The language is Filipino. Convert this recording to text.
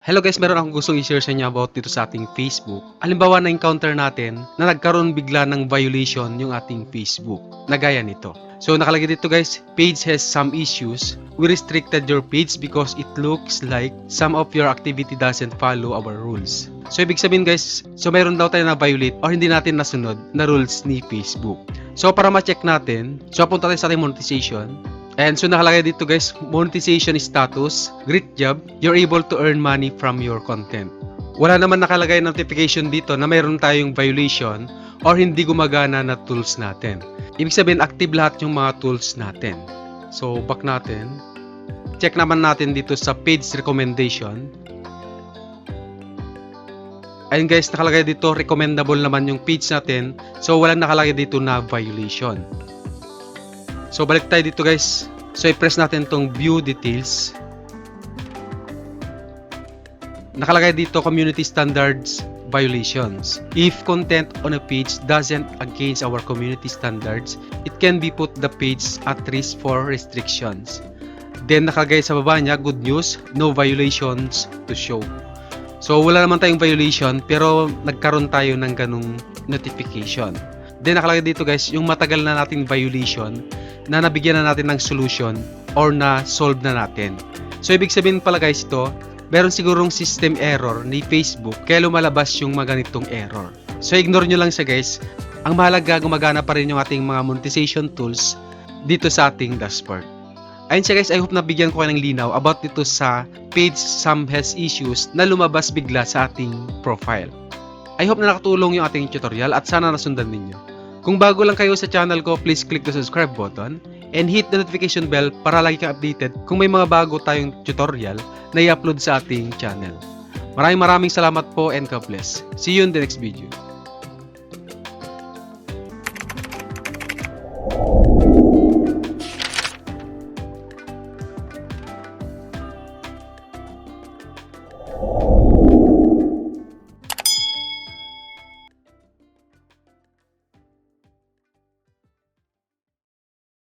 Hello guys, meron akong gustong i-share sa inyo about dito sa ating Facebook. Halimbawa na-encounter natin na nagkaroon bigla ng violation yung ating Facebook na gaya nito. So nakalagay dito guys, page has some issues. We restricted your page because it looks like some of your activity doesn't follow our rules. So ibig sabihin guys, so mayroon daw tayo na violate or hindi natin nasunod na rules ni Facebook. So para ma-check natin, so punta tayo sa ating monetization. And so nakalagay dito guys, monetization status, great job, you're able to earn money from your content. Wala naman nakalagay notification dito na mayroon tayong violation or hindi gumagana na tools natin. Ibig sabihin active lahat yung mga tools natin. So back natin, check naman natin dito sa page recommendation. Ayun guys, nakalagay dito recommendable naman yung page natin. So walang nakalagay dito na violation. So balik tayo dito guys. So i-press natin tong view details. Nakalagay dito community standards violations. If content on a page doesn't against our community standards, it can be put the page at risk for restrictions. Then nakalagay sa baba niya, good news, no violations to show. So wala naman tayong violation pero nagkaroon tayo ng ganung notification. Then nakalagay dito guys, yung matagal na nating violation na nabigyan na natin ng solution or na solve na natin. So ibig sabihin pala guys ito, meron sigurong system error ni Facebook kaya lumalabas yung mga ganitong error. So ignore nyo lang siya guys. Ang mahalaga, gumagana pa rin yung ating mga monetization tools dito sa ating dashboard. Ayun siya guys, I hope nabigyan ko kayo ng linaw about dito sa page some has issues na lumabas bigla sa ating profile. I hope na nakatulong yung ating tutorial at sana nasundan ninyo. Kung bago lang kayo sa channel ko, please click the subscribe button and hit the notification bell para lagi kang updated kung may mga bago tayong tutorial na i-upload sa ating channel. Maraming salamat po and God bless. See you in the next video.